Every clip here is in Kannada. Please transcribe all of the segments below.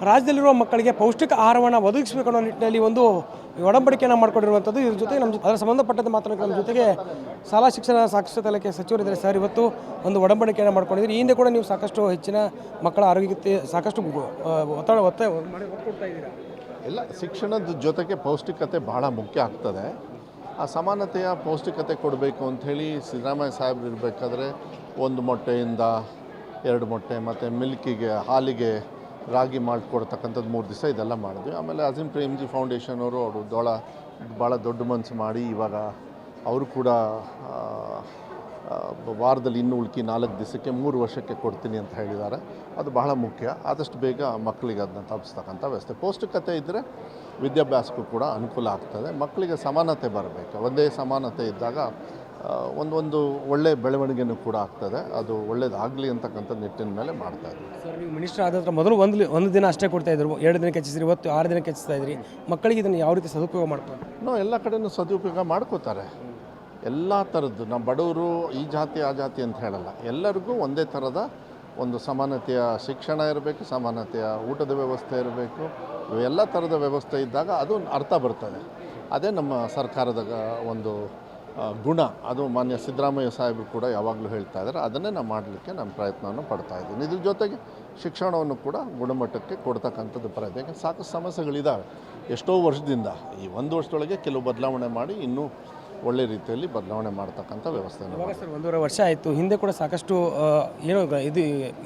ರಾಜ್ಯದಲ್ಲಿರುವ ಮಕ್ಕಳಿಗೆ ಪೌಷ್ಟಿಕ ಆಹಾರವನ್ನು ಒದಗಿಸಬೇಕು ಅನ್ನೋ ನಿಟ್ಟಿನಲ್ಲಿ ಒಂದು ಒಡಂಬಡಿಕೆಯನ್ನು ಮಾಡಿಕೊಂಡಿರುವಂಥದ್ದು. ಇದ್ರ ಜೊತೆಗೆ ಅದರ ಸಂಬಂಧಪಟ್ಟಂತೆ ಮಾತನಾಡಿ ನಮ್ಮ ಜೊತೆಗೆ ಶಾಲಾ ಶಿಕ್ಷಣ ಸಾಕ್ಷರತಾ ಇಲಾಖೆ ಸಚಿವರಿದ್ದಾರೆ ಸರ್. ಇವತ್ತು ಒಂದು ಒಡಂಬಡಿಕೆಯನ್ನು ಮಾಡ್ಕೊಂಡಿದ್ದೀರಿ. ಈ ಹಿಂದೆ ಕೂಡ ನೀವು ಸಾಕಷ್ಟು ಹೆಚ್ಚಿನ ಮಕ್ಕಳ ಆರೋಗ್ಯಕ್ಕೆ ಸಾಕಷ್ಟು ಒತ್ತಾಯ ಕೊಡ್ತಾ ಇದ್ದೀರಾ. ಎಲ್ಲ ಶಿಕ್ಷಣದ ಜೊತೆಗೆ ಪೌಷ್ಟಿಕತೆ ಬಹಳ ಮುಖ್ಯ ಆಗ್ತದೆ. ಆ ಸಮಾನತೆಯ ಪೌಷ್ಟಿಕತೆ ಕೊಡಬೇಕು ಅಂಥೇಳಿ ಸಿದ್ದರಾಮಯ್ಯ ಸಾಹೇಬ್ರು ಇರಬೇಕಾದ್ರೆ 1 ಮೊಟ್ಟೆಯಿಂದ 2 ಮೊಟ್ಟೆ ಮತ್ತು ಮಿಲ್ಕಿಗೆ ಹಾಲಿಗೆ ರಾಗಿ ಮಾಲ್ಟ್ ಕೊಡ್ತಕ್ಕಂಥದ್ದು 3 ದಿವಸ ಇದೆಲ್ಲ ಮಾಡಿದ್ವಿ. ಆಮೇಲೆ ಅಜೀಂ ಪ್ರೇಮ್ಜಿ ಫೌಂಡೇಶನ್ ಅವರು ಭಾಳ ದೊಡ್ಡ ಮನಸ್ಸು ಮಾಡಿ ಇವಾಗ ಅವರು ಕೂಡ ವಾರದಲ್ಲಿ ಇನ್ನೂ ಉಳ್ಕಿ 4 ದಿವಸಕ್ಕೆ 3 ವರ್ಷಕ್ಕೆ ಕೊಡ್ತೀನಿ ಅಂತ ಹೇಳಿದ್ದಾರೆ. ಅದು ಬಹಳ ಮುಖ್ಯ. ಆದಷ್ಟು ಬೇಗ ಮಕ್ಕಳಿಗೆ ಅದನ್ನ ತಪ್ಪಿಸ್ತಕ್ಕಂಥ ವ್ಯವಸ್ಥೆ. ಪೌಷ್ಟಿಕತೆ ಇದ್ದರೆ ವಿದ್ಯಾಭ್ಯಾಸಕ್ಕೂ ಕೂಡ ಅನುಕೂಲ ಆಗ್ತದೆ. ಮಕ್ಕಳಿಗೆ ಸಮಾನತೆ ಬರಬೇಕು. ಒಂದೇ ಸಮಾನತೆ ಇದ್ದಾಗ ಒಂದು ಒಳ್ಳೆಯ ಬೆಳವಣಿಗೆನೂ ಕೂಡ ಆಗ್ತದೆ. ಅದು ಒಳ್ಳೇದಾಗಲಿ ಅಂತಕ್ಕಂಥ ನಿಟ್ಟಿನ ಮೇಲೆ ಮಾಡ್ತಾಯಿದ್ವಿ. ಸರ್, ನೀವು ಮಿನಿಸ್ಟರ್ ಆದ ಮೊದಲು ಒಂದು ದಿನ ಅಷ್ಟೇ ಕೊಡ್ತಾಯಿದ್ರು, 2 ದಿನಕ್ಕೆ ಹೆಚ್ಚಿಸಿರಿ, ಇವತ್ತು 6 ದಿನಕ್ಕೆ ಹೆಚ್ಚಿಸ್ತಾ ಇದ್ರಿ. ಮಕ್ಕಳಿಗೆ ಇದನ್ನು ಯಾವ ರೀತಿ ಸದುಪಯೋಗ ಮಾಡ್ತಾರೆ? ಎಲ್ಲ ಕಡೆಯೂ ಸದುಪಯೋಗ ಮಾಡ್ಕೋತಾರೆ. ಎಲ್ಲ ಥರದ್ದು ನಾವು ಬಡವರು ಈ ಜಾತಿ ಆ ಜಾತಿ ಅಂತ ಹೇಳಲ್ಲ. ಎಲ್ಲರಿಗೂ ಒಂದೇ ಥರದ ಒಂದು ಸಮಾನತೆಯ ಶಿಕ್ಷಣ ಇರಬೇಕು, ಸಮಾನತೆಯ ಊಟದ ವ್ಯವಸ್ಥೆ ಇರಬೇಕು. ಎಲ್ಲ ಥರದ ವ್ಯವಸ್ಥೆ ಇದ್ದಾಗ ಅದು ಅರ್ಥ ಬರ್ತದೆ. ಅದೇ ನಮ್ಮ ಸರ್ಕಾರದ ಒಂದು ಗುಣ. ಅದು ಮಾನ್ಯ ಸಿದ್ದರಾಮಯ್ಯ ಸಾಹೇಬರು ಕೂಡ ಯಾವಾಗಲೂ ಹೇಳ್ತಾ ಇದ್ದಾರೆ. ಅದನ್ನೇ ನಾವು ಮಾಡಲಿಕ್ಕೆ ನಮ್ಮ ಪ್ರಯತ್ನವನ್ನು ಪಡ್ತಾ ಇದ್ದೀನಿ. ಇದ್ರ ಜೊತೆಗೆ ಶಿಕ್ಷಣವನ್ನು ಕೂಡ ಗುಣಮಟ್ಟಕ್ಕೆ ಕೊಡ್ತಕ್ಕಂಥದ್ದು ಪ್ರಯತ್ನ. ಸಾಕಷ್ಟು ಸಮಸ್ಯೆಗಳಿದ್ದಾವೆ ಎಷ್ಟೋ ವರ್ಷದಿಂದ. ಈ 1 ವರ್ಷದೊಳಗೆ ಕೆಲವು ಬದಲಾವಣೆ ಮಾಡಿ ಇನ್ನೂ ಒಳ್ಳೆ ರೀತಿಯಲ್ಲಿ ಬದಲಾವಣೆ ಮಾಡ್ತಕ್ಕಂಥ ವ್ಯವಸ್ಥೆ. ಸರ್, 1.5 ವರ್ಷ ಆಯಿತು. ಹಿಂದೆ ಕೂಡ ಸಾಕಷ್ಟು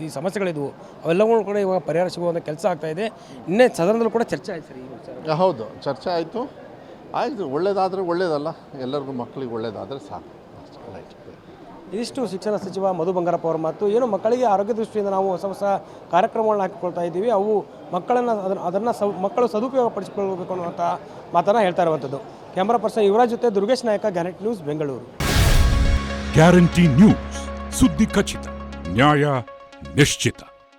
ಈ ಸಮಸ್ಯೆಗಳಿದ್ವು. ಅವೆಲ್ಲವೂ ಕೂಡ ಇವಾಗ ಪರಿಹಾರ ಸಿಗುವಂಥ ಕೆಲಸ ಆಗ್ತಾಯಿದೆ. ಇನ್ನೇ ಸದನದಲ್ಲೂ ಕೂಡ ಚರ್ಚೆ ಆಯ್ತು ಸರ್. ಹೌದು, ಚರ್ಚೆ ಆಯಿತು. ಒಳ್ಳೇದಾದರೆ ಒಳ್ಳೇದಲ್ಲ, ಎಲ್ಲರಿಗೂ ಮಕ್ಕಳಿಗೆ ಒಳ್ಳೇದಾದರೆ ಸಾಕು. ರೈಟ್. ಇದಿಷ್ಟು ಶಿಕ್ಷಣ ಸಚಿವ ಮಧು ಬಂಗಾರಪ್ಪ ಅವರ ಮಾತು. ಮಕ್ಕಳಿಗೆ ಆರೋಗ್ಯ ದೃಷ್ಟಿಯಿಂದ ನಾವು ಹೊಸ ಕಾರ್ಯಕ್ರಮಗಳನ್ನ ಹಾಕಿಕೊಳ್ತಾ ಇದ್ದೀವಿ. ಅವು ಮಕ್ಕಳು ಸದುಪಯೋಗ ಪಡಿಸಿಕೊಳ್ಳಬೇಕು ಅನ್ನುವಂಥ ಮಾತನ್ನು ಹೇಳ್ತಾ ಇರುವಂಥದ್ದು. ಕ್ಯಾಮರಾ ಪರ್ಸನ್ ಯುವರಾಜ್ ಜೊತೆ ದುರ್ಗೇಶ್ ನಾಯಕ, guarantee news, Bengaluru. Guarantee news, ಸುದ್ದಿ ಖಚಿತ, ನ್ಯಾಯ ನಿಶ್ಚಿತ.